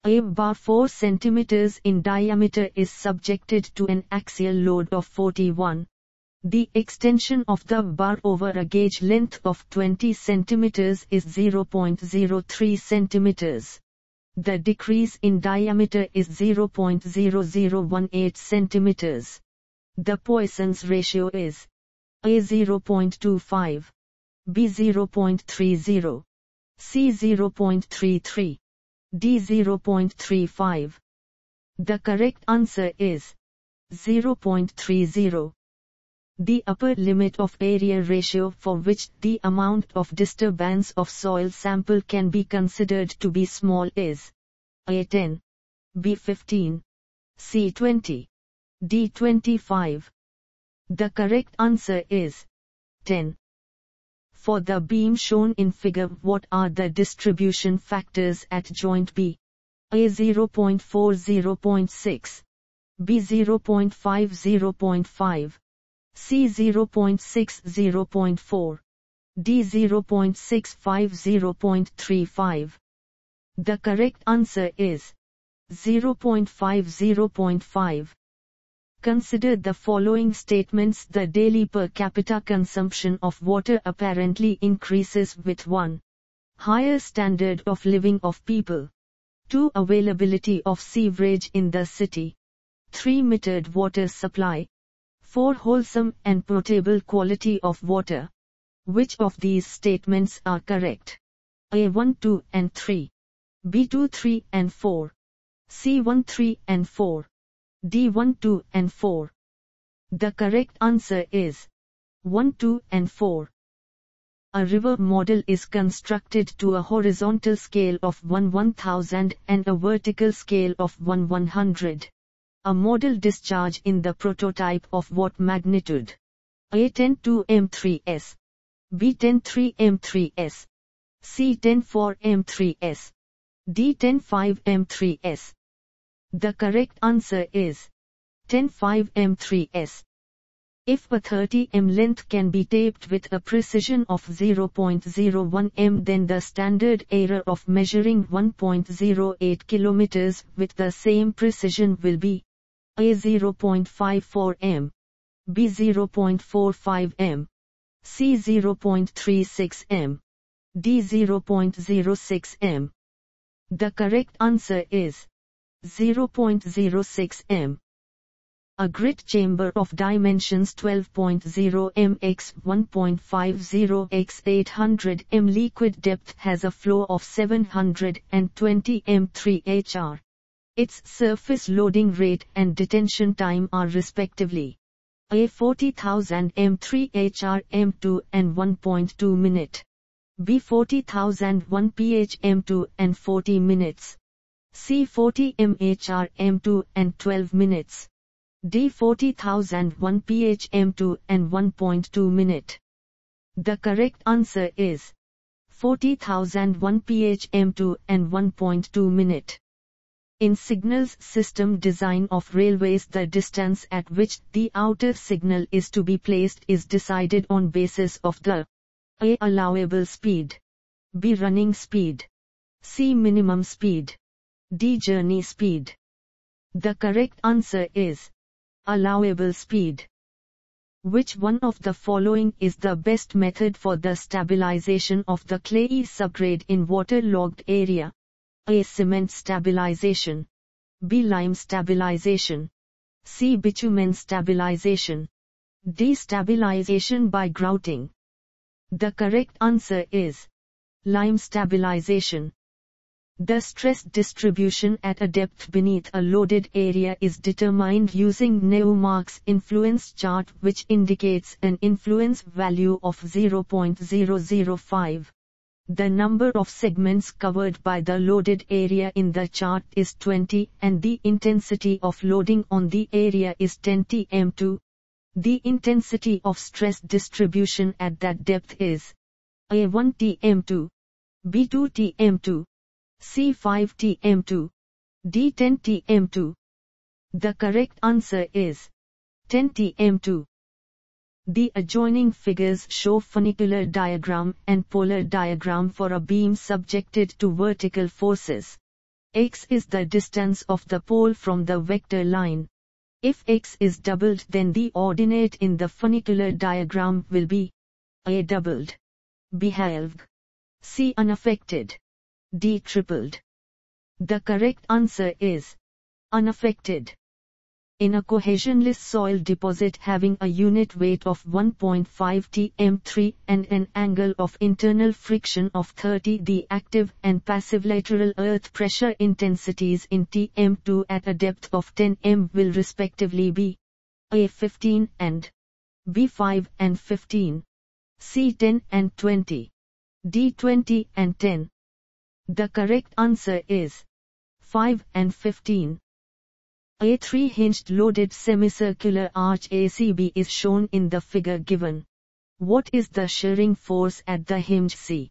A bar 4 cm in diameter is subjected to an axial load of 41. The extension of the bar over a gauge length of 20 cm is 0.03 cm. The decrease in diameter is 0.0018 cm. The Poissons ratio is A 0.25, B 0.30, C 0.33, D 0.35. The correct answer is 0.30. The upper limit of area ratio for which the amount of disturbance of soil sample can be considered to be small is A 10, B 15, C 20, D 25. The correct answer is 10. For the beam shown in figure, what are the distribution factors at joint B? A 0.4 0.6, B 0.5 0.5, C 0.6 0.4, D 0.65 0.35. The correct answer is 0.5 0.5. Consider the following statements. The daily per capita consumption of water apparently increases with 1. Higher standard of living of people. 2. Availability of sewerage in the city. 3. Metered water supply. 4. Wholesome and potable quality of water. Which of these statements are correct? A 1, 2 and 3. B 2, 3 and 4. C 1, 3 and 4. D 1, 2 and 4. The correct answer is 1, 2 and 4. A river model is constructed to a horizontal scale of 1/1000 and a vertical scale of 1/100. A model discharge in the prototype of what magnitude? A 10 m3s, B 10 m3s, C 10 m3s, D 10 m3s. The correct answer is 10 m3s. If a 30 m length can be taped with a precision of 0.01 m, then the standard error of measuring 1.08 km with the same precision will be A 0.54 m, B 0.45 m, C 0.36 m, D 0.06 m. The correct answer is 0.06 m. A grit chamber of dimensions 12.0 m x 1.50 x 800 m liquid depth has a flow of 720 m3 hr. Its surface loading rate and detention time are respectively A 40,000 m3 hr m2 and 1.2 minute, B 40,000 1 ph m2 and 40 minutes, C 40 mhr m2 and 12 minutes, D 40,000 1 ph m2 and 1.2 minute. The correct answer is 40,000 1 ph m2 and 1.2 minute. In signals system design of railways, the distance at which the outer signal is to be placed is decided on basis of the A. allowable speed, B. running speed, C. minimum speed, D. journey speed. The correct answer is allowable speed. Which one of the following is the best method for the stabilization of the clayey subgrade in waterlogged area? A. cement stabilization, B. lime stabilization, C. bitumen stabilization, D. stabilization by grouting. The correct answer is lime stabilization. The stress distribution at a depth beneath a loaded area is determined using Newmarks influence chart, which indicates an influence value of 0.005. The number of segments covered by the loaded area in the chart is 20 and the intensity of loading on the area is 10 Tm2. The intensity of stress distribution at that depth is A 1 Tm2, B 2 Tm2, C 5 Tm2, D 10 Tm2. The correct answer is 10 Tm2. The adjoining figures show funicular diagram and polar diagram for a beam subjected to vertical forces. X is the distance of the pole from the vector line. If X is doubled, then the ordinate in the funicular diagram will be A doubled, B halved, C unaffected, D tripled. The correct answer is unaffected. In a cohesionless soil deposit having a unit weight of 1.5 tm3 and an angle of internal friction of 30, the active and passivelateral earth pressure intensities in tm2 at a depth of 10 m will respectively be A 15 and B 5 and 15, C 10 and 20, D 20 and 10. The correct answer is 5 and 15. A three-hinged loaded semicircular arch ACB is shown in the figure given. What is the shearing force at the hinge C?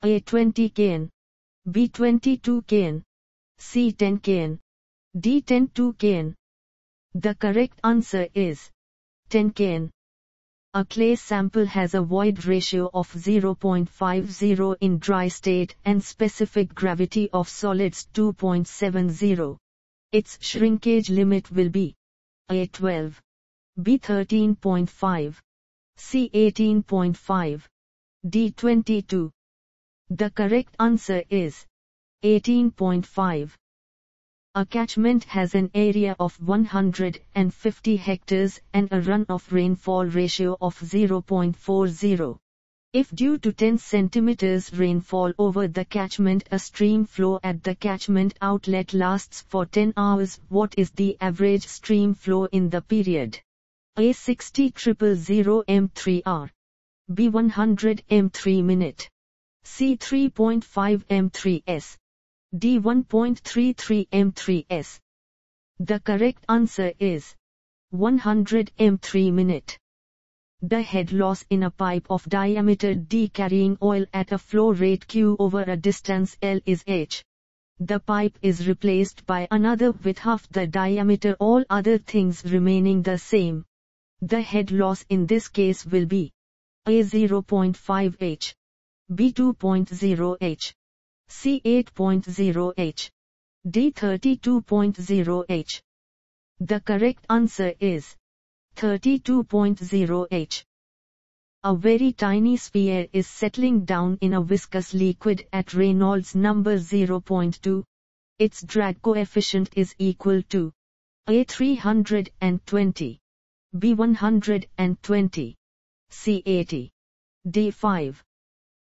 A 20 kN, B 22 kN, C 10 kN, D 10 2 kN. The correct answer is 10 kN. A clay sample has a void ratio of 0.50 in dry state and specific gravity of solids 2.70. Its shrinkage limit will be A 12, B 13.5, C 18.5, D 22. The correct answer is 18.5. A catchment has an area of 150 hectares and a run-off rainfall ratio of 0.40. If due to 10 cm rainfall over the catchment, a stream flow at the catchment outlet lasts for 10 hours, what is the average stream flow in the period? A 60,000 m3 hour, B 100 m3 minute, C 3.5 m3 s, D 1.33 m3 s. The correct answer is 100 m3 minute. The head loss in a pipe of diameter d carrying oil at a flow rate Q over a distance L is H. The pipe is replaced by another with half the diameter, all other things remaining the same. The head loss in this case will be A 0.5 H, B 2.0 H, C 8.0 H, D 32.0 H. The correct answer is 32.0 H. A very tiny sphere is settling down in a viscous liquid at Reynolds number 0.2. Its drag coefficient is equal to A 320, B 120, C 80, D 5.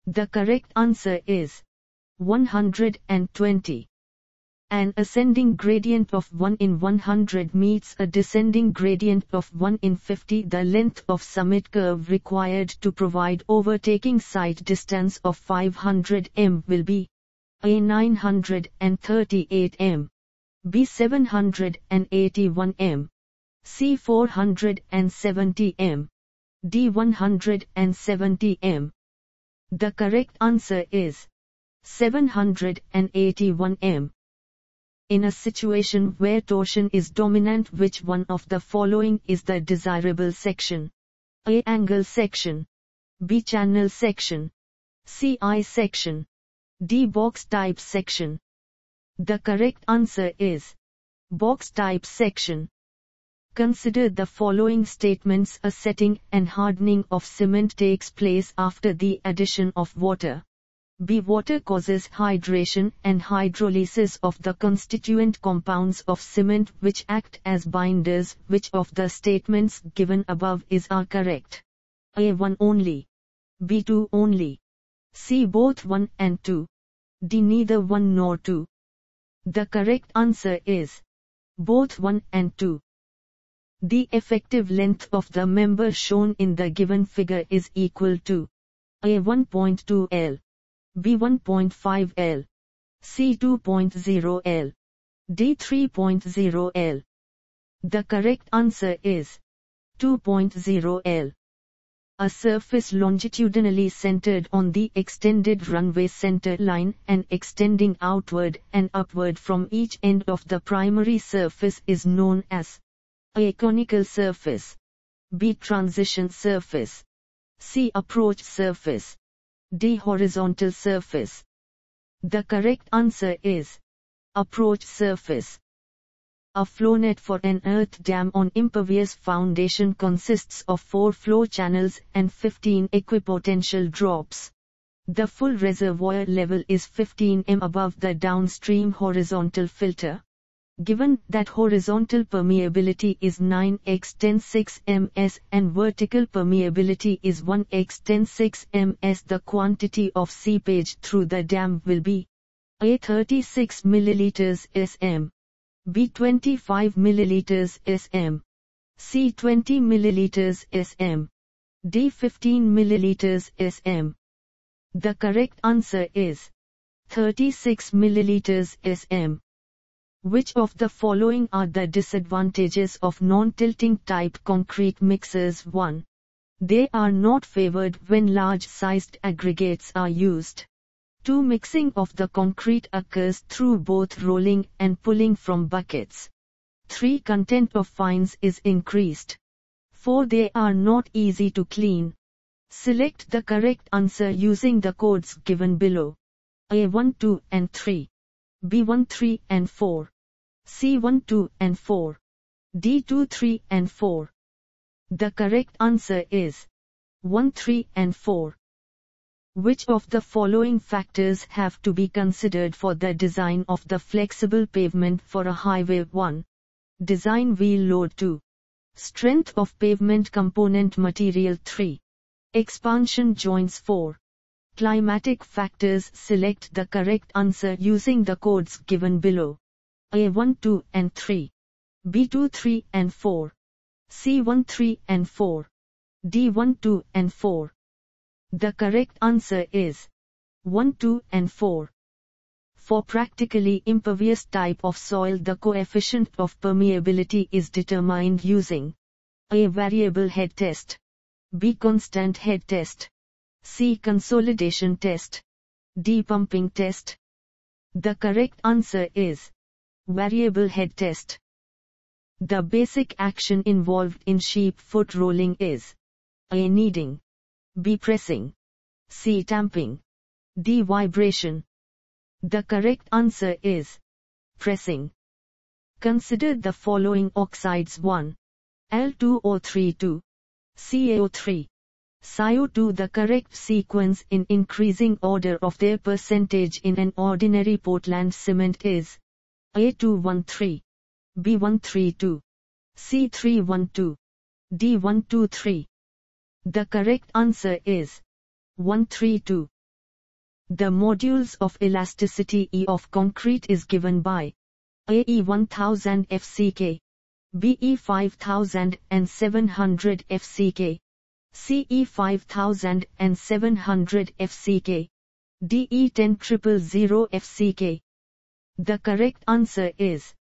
The correct answer is 120. An ascending gradient of 1 in 100 meets a descending gradient of 1 in 50. The length of summit curve required to provide overtaking sight distance of 500 m will be A 938 m, B 781 m, C 470 m, D 170 m. The correct answer is 781 m. In a situation where torsion is dominant, which one of the following is the desirable section? A. Angle section, B. Channel section, C. I section, D. Box type section. The correct answer is box type section. Consider the following statements. A setting and hardening of cement takes place after the addition of water. B. Water causes hydration and hydrolysis of the constituent compounds of cement which act as binders. Which of the statements given above are correct? A. 1 only, B. 2 only, C. both 1 and 2, D. neither 1 nor 2. The correct answer is both 1 and 2. The effective length of the member shown in the given figure is equal to A. 1.2 L, B 1.5 L, C 2.0 L, D 3.0 L. The correct answer is 2.0 L. A surface longitudinally centered on the extended runway center line and extending outward and upward from each end of the primary surface is known as A. Conical surface, B. Transition surface, C. Approach surface, D. Horizontal surface. The correct answer is Approach surface. A flownet for an earth dam on impervious foundation consists of 4 flow channels and 15 equipotential drops. The full reservoir level is 15 m above the downstream horizontal filter. Given that horizontal permeability is 9x106 ms and vertical permeability is 1x106 ms, the quantity of seepage through the dam will be A 36 ml sm, B 25 ml sm, C 20 ml sm, D 15 ml sm. The correct answer is 36 ml sm. Which of the following are the disadvantages of non-tilting type concrete mixers? 1. They are not favored when large-sized aggregates are used. 2. Mixing of the concrete occurs through both rolling and pulling from buckets. 3. Content of fines is increased. 4. They are not easy to clean. Select the correct answer using the codes given below. A1, 2 and 3. B1, 3 and 4. C1, 2 and 4. D2, 3 and 4. The correct answer is 1, 3 and 4. Which of the following factors have to be considered for the design of the flexible pavement for a highway? 1. Design wheel load. 2. Strength of pavement component material. 3. Expansion joints. 4. Climatic factors. Select the correct answer using the codes given below. A1, 2 and 3. B2, 3 and 4. C1, 3 and 4. D1, 2 and 4. The correct answer is 1, 2 and 4. For practically impervious type of soil, the coefficient of permeability is determined using A. Variable head test, B. Constant head test, C. Consolidation test, D. Pumping test. The correct answer is variable head test. The basic action involved in sheep foot rolling is A. Kneading, B. Pressing, C. Tamping, D. Vibration. The correct answer is pressing. Consider the following oxides: 1. Al2O32, CaO3, SiO2. The correct sequence in increasing order of their percentage in an ordinary Portland cement is A213, B132, C312, D123. The correct answer is 132. The modules of elasticity E of concrete is given by AE 1000 FCK, BE 5700 FCK, CE 5700 FCK, DE 10000 FCK. The correct answer is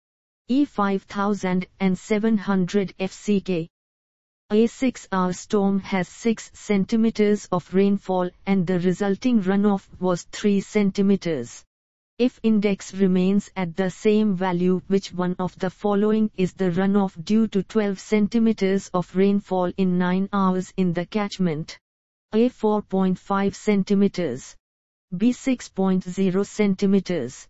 E 5700 FCK. A 6-hour storm has 6 centimeters of rainfall and the resulting runoff was 3 centimeters. If index remains at the same value, which one of the following is the runoff due to 12 centimeters of rainfall in 9 hours in the catchment? A 4.5 centimeters, B 6.0 centimeters,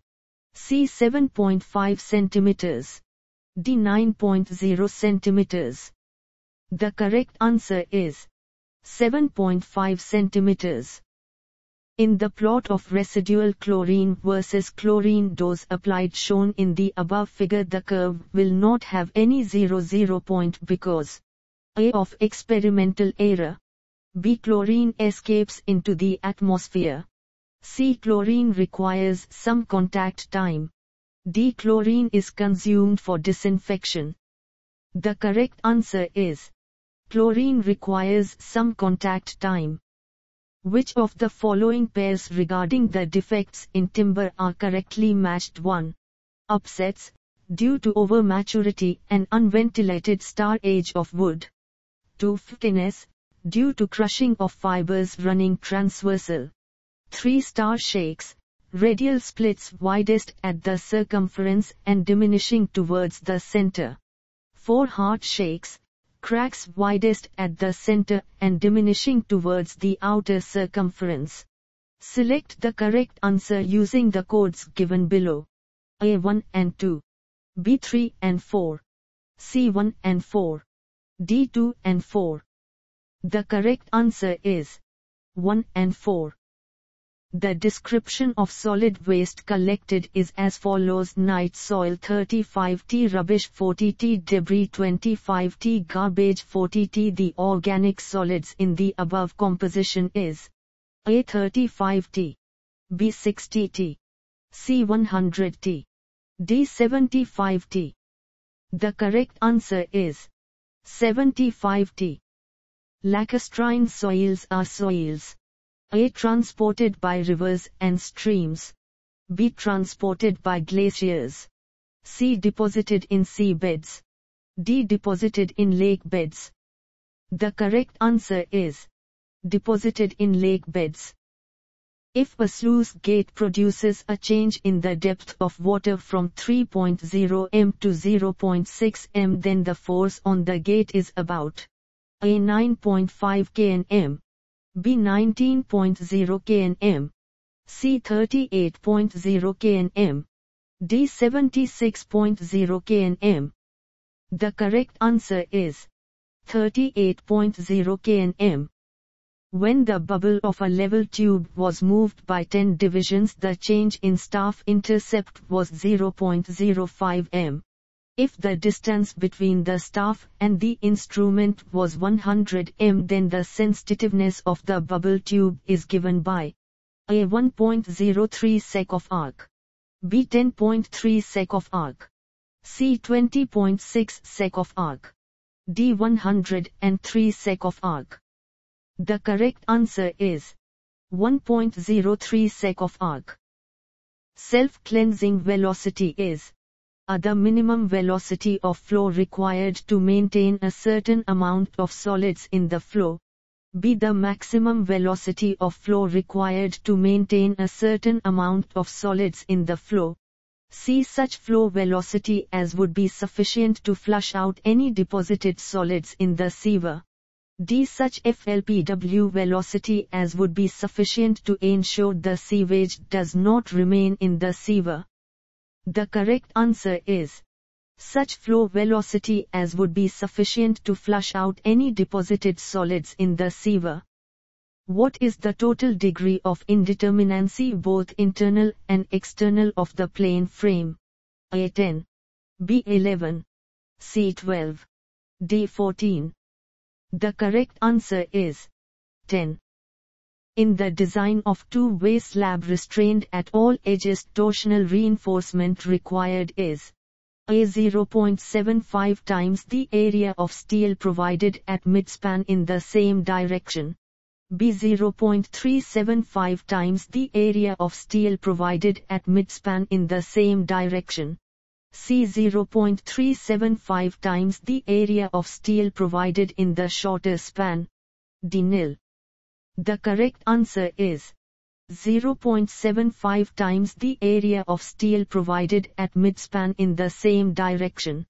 C 7.5 centimeters, D 9.0 centimeters. The correct answer is 7.5 centimeters. In the plot of residual chlorine versus chlorine dose applied shown in the above figure, the curve will not have any 0 point because A. of experimental error, B. chlorine escapes into the atmosphere, C. chlorine requires some contact time, D. chlorine is consumed for disinfection. The correct answer is chlorine requires some contact time. Which of the following pairs regarding the defects in timber are correctly matched? 1. Upsets, due to overmaturity and unventilated star age of wood. 2. Fitness, due to crushing of fibers running transversal. 3. Star shakes, radial splits widest at the circumference and diminishing towards the center. 4. Heart shakes, cracks widest at the center and diminishing towards the outer circumference. Select the correct answer using the codes given below. A 1 and 2. B 3 and 4. C 1 and 4. D 2 and 4. The correct answer is 1 and 4. The description of solid waste collected is as follows: night soil 35 t, rubbish 40 t, debris 25 t, garbage 40 t. The organic solids in the above composition is A 35 t, B 60 t, C 100 t, D 75 t. The correct answer is 75 t. Lacustrine soils are soils A. transported by rivers and streams, B. transported by glaciers, C. deposited in seabeds, D. deposited in lake beds. The correct answer is deposited in lake beds. If a sluice gate produces a change in the depth of water from 3.0 m to 0.6 m, then the force on the gate is about A. 9.5 kN, B. 19.0 kN, C. 38.0 kN, D. 76.0 kN. The correct answer is 38.0 kN. When the bubble of a level tube was moved by 10 divisions, the change in staff intercept was 0.05 m. If the distance between the staff and the instrument was 100 m, then the sensitiveness of the bubble tube is given by A. 1.03 sec of arc, B. 10.3 sec of arc, C. 20.6 sec of arc, D. 103 sec of arc. The correct answer is 1.03 sec of arc. Self-cleansing velocity is A. the minimum velocity of flow required to maintain a certain amount of solids in the flow, B. the maximum velocity of flow required to maintain a certain amount of solids in the flow, C. such flow velocity as would be sufficient to flush out any deposited solids in the sewer, D. such FLPW velocity as would be sufficient to ensure the sewage does not remain in the sewer. The correct answer is such flow velocity as would be sufficient to flush out any deposited solids in the sewer. What is the total degree of indeterminacy, both internal and external, of the plane frame? A. 10, B. 11, C. 12, D. 14. The correct answer is 10. In the design of two-way slab restrained at all edges, torsional reinforcement required is A. 0.75 times the area of steel provided at midspan in the same direction, B. 0.375 times the area of steel provided at midspan in the same direction, C. 0.375 times the area of steel provided in the shorter span, D. nil. The correct answer is 0.75 times the area of steel provided at midspan in the same direction.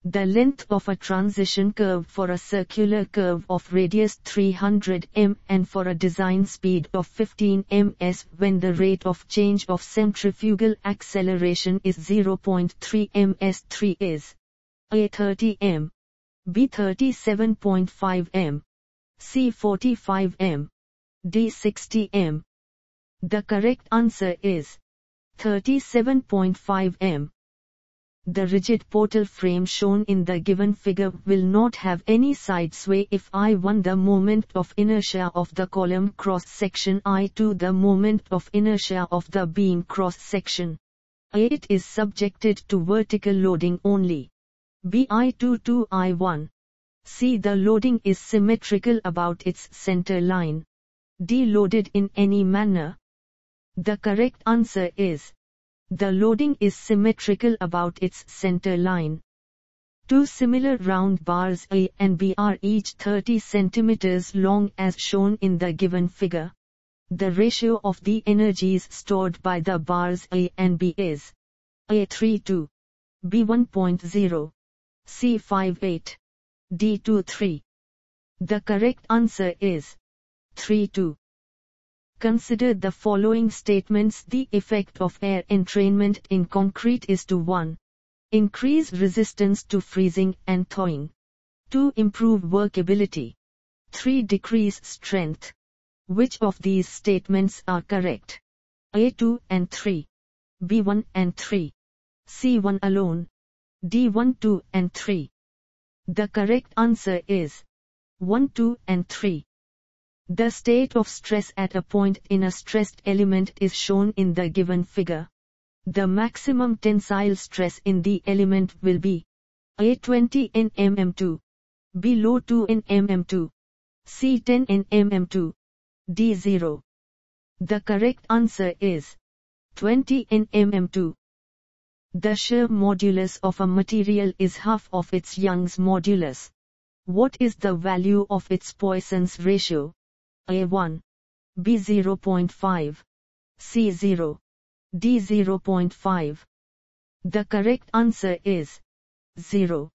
The length of a transition curve for a circular curve of radius 300 m and for a design speed of 15 ms when the rate of change of centrifugal acceleration is 0.3 ms3 is A. 30 m, B. 37.5 m, C. 45 m, D. 60 m. The correct answer is 37.5 m. The rigid portal frame shown in the given figure will not have any sidesway if I1 the moment of inertia of the column cross-section, I2 the moment of inertia of the beam cross-section. A. It is subjected to vertical loading only. B. I2 to I1. C. The loading is symmetrical about its center line. D. Loaded in any manner. The correct answer is the loading is symmetrical about its center line. Two similar round bars A and B are each 30 cm long as shown in the given figure. The ratio of the energies stored by the bars A and B is A. 3:2, B. 1.0, C. 5:8, D. 2:3. The correct answer is 3:2. Consider the following statements. The effect of air entrainment in concrete is to 1. Increase resistance to freezing and thawing. 2. Improve workability. 3. Decrease strength. Which of these statements are correct? A 2 and 3. B 1 and 3. C 1 alone. D 1 2 and 3. The correct answer is 1 2 and 3. The state of stress at a point in a stressed element is shown in the given figure. The maximum tensile stress in the element will be A 20 Nmm2, B low 2 Nmm2, C 10 Nmm2, D 0. The correct answer is 20 Nmm2. The shear modulus of a material is half of its Young's modulus. What is the value of its Poissons ratio? A 1, B 0.5, C 0, D 0.5. The correct answer is 0.